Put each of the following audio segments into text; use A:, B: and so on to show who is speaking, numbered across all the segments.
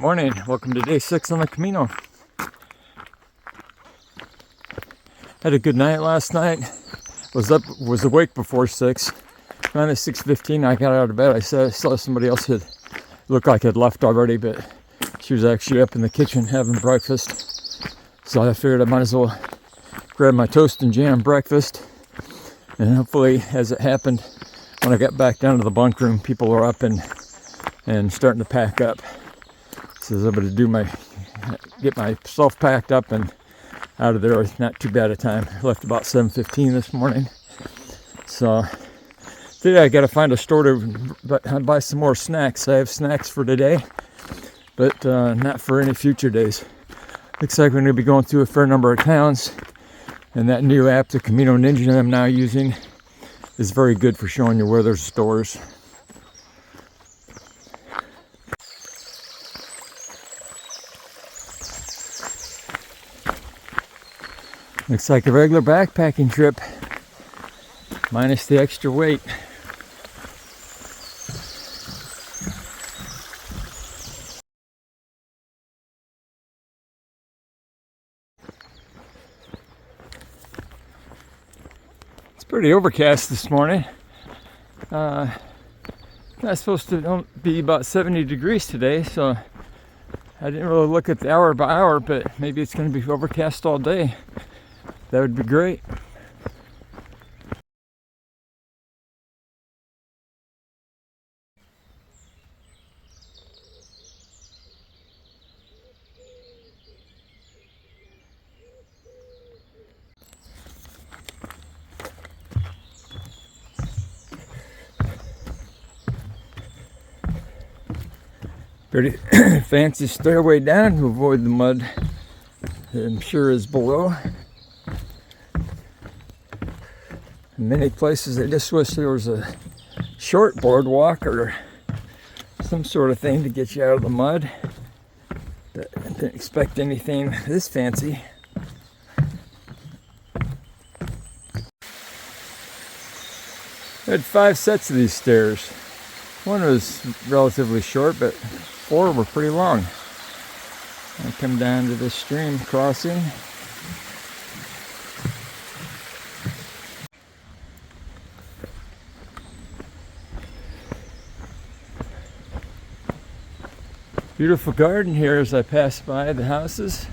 A: Morning, welcome to day 6 on the Camino. Had a good night last night. Was awake before 6. Around at 6:15 I got out of bed. I saw somebody else had looked like had left already, but she was actually up in the kitchen having breakfast. So I figured I might as well grab my toast and jam breakfast. And hopefully, as it happened, when I got back down to the bunk room, people were up and starting to pack up. So I was able to get myself packed up and out of there with not too bad a time. I left about 7:15 this morning. So today I got to find a store to buy some more snacks. I have snacks for today, but not for any future days. Looks like we're going to be going through a fair number of towns, and that new app, the Camino Ninja I'm now using, is very good for showing you where there's stores. Looks like a regular backpacking trip, minus the extra weight. It's pretty overcast this morning. Not supposed to be about 70 degrees today, so I didn't really look at the hour by hour, but maybe it's going to be overcast all day. That would be great. Pretty fancy stairway down to avoid the mud that I'm sure is below. In many places I just wish there was a short boardwalk or some sort of thing to get you out of the mud. But I didn't expect anything this fancy. I had 5 sets of these stairs. One was relatively short, but 4 were pretty long. I come down to this stream crossing. Beautiful garden here as I pass by the houses.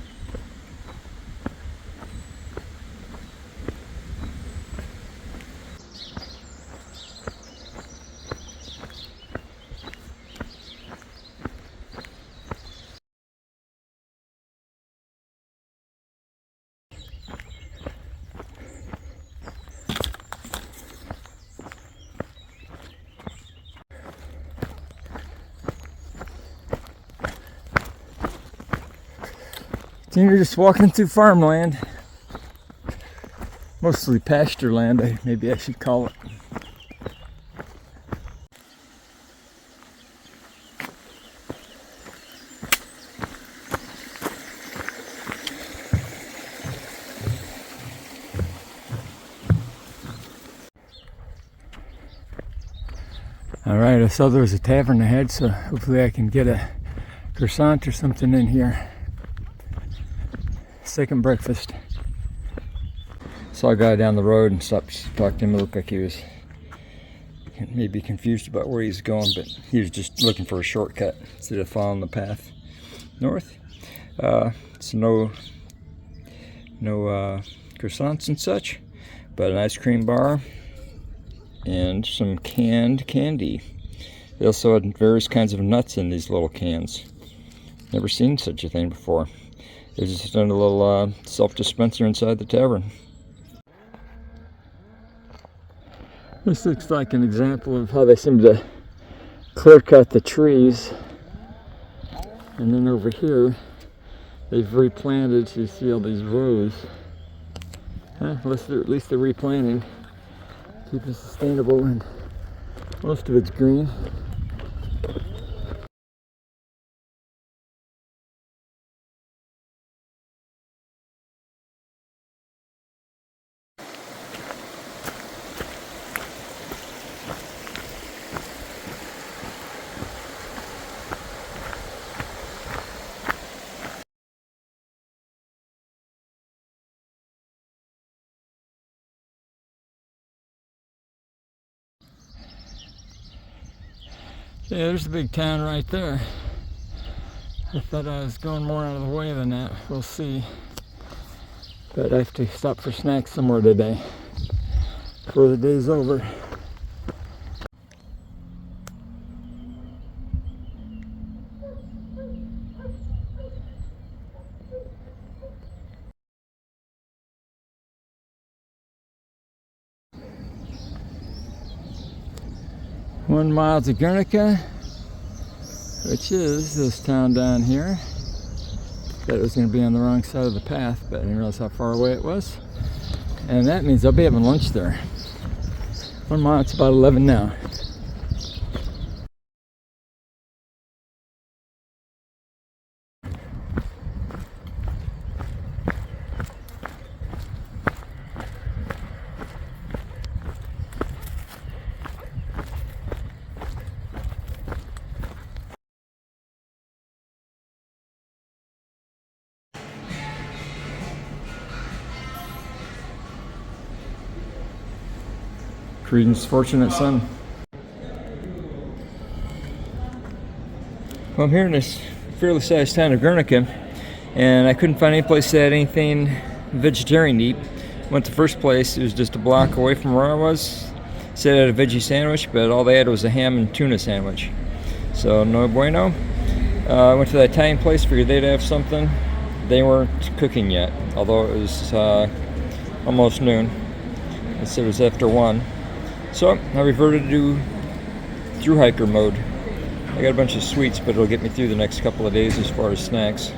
A: You're just walking through farmland, mostly pasture land, maybe I should call it. Alright, I saw there was a tavern ahead, so hopefully I can get a croissant or something in here. Second breakfast. Saw a guy down the road and stopped to talk to him. It looked like he was maybe confused about where he's going, but he was just looking for a shortcut instead of following the path north. So no croissants and such, but an ice cream bar and some canned candy. They also had various kinds of nuts in these little cans. Never seen such a thing before. There's just a little self-dispenser inside the tavern. This looks like an example of how they seem to clear cut the trees. And then over here, they've replanted, so you see all these rows. At least they're replanting. Keep it sustainable, and most of it's green. Yeah, there's the big town right there. I thought I was going more out of the way than that. We'll see. But I have to stop for snacks somewhere today before the day's over. One mile to Guernica, which is this town down here. Thought it was going to be on the wrong side of the path, but I didn't realize how far away it was. And that means I'll be having lunch there. 1 mile, it's about 11 now. Creedence Fortunate Son. Well, I'm here in this fairly sized town of Guernica, and I couldn't find any place that had anything vegetarian to eat. Went to the first place, it was just a block away from where I was. Said it had a veggie sandwich, but all they had was a ham and tuna sandwich. So no bueno. I went to that Italian place, figured they'd have something. They weren't cooking yet, although it was almost noon. They said it was after 1. So I reverted to through hiker mode. I got a bunch of sweets, but it'll get me through the next couple of days as far as snacks.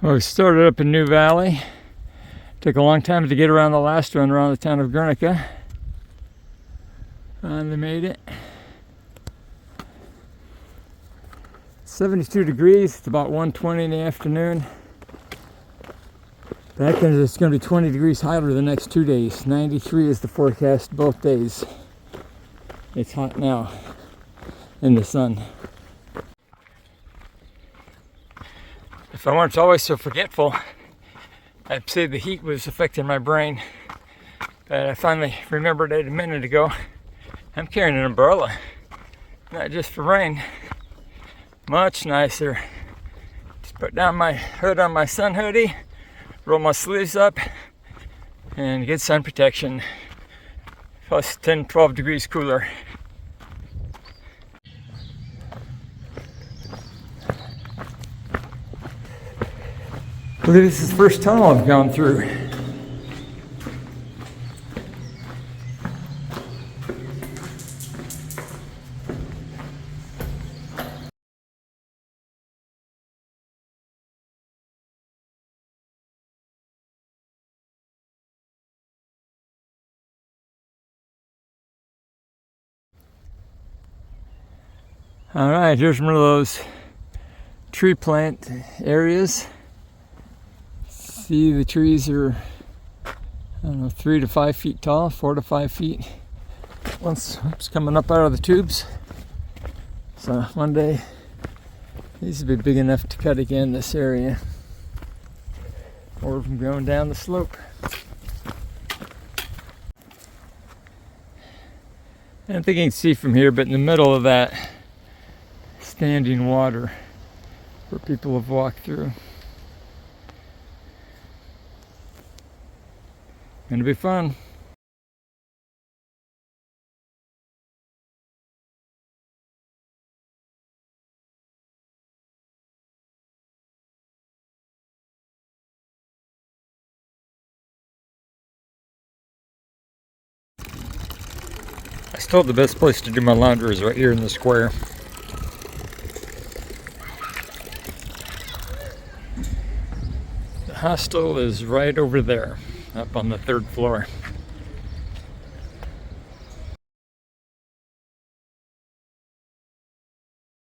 A: Well, we started up in New Valley. Took a long time to get around the last run around the town of Guernica. Finally made it. 72 degrees, it's about 1:20 in the afternoon. Back in it's going to be 20 degrees hotter the next 2 days. 93 is the forecast both days. It's hot now in the sun. If I weren't always so forgetful, I'd say the heat was affecting my brain. But I finally remembered it a minute ago. I'm carrying an umbrella, not just for rain. Much nicer. Just put down my hood on my sun hoodie, roll my sleeves up, and get sun protection. Plus 10, 12 degrees cooler. I believe this is the first tunnel I've gone through. All right, here's one of those tree plant areas. See, the trees are, I don't know, 3 to 5 feet tall, 4 to 5 feet. One's coming up out of the tubes. So one day, these will be big enough to cut again this area. Or from going down the slope. I don't think you can see from here, but in the middle of that standing water where people have walked through. Gonna be fun. I still have the best place to do my laundry is right here in the square. The hostel is right over there, up on the 3rd floor.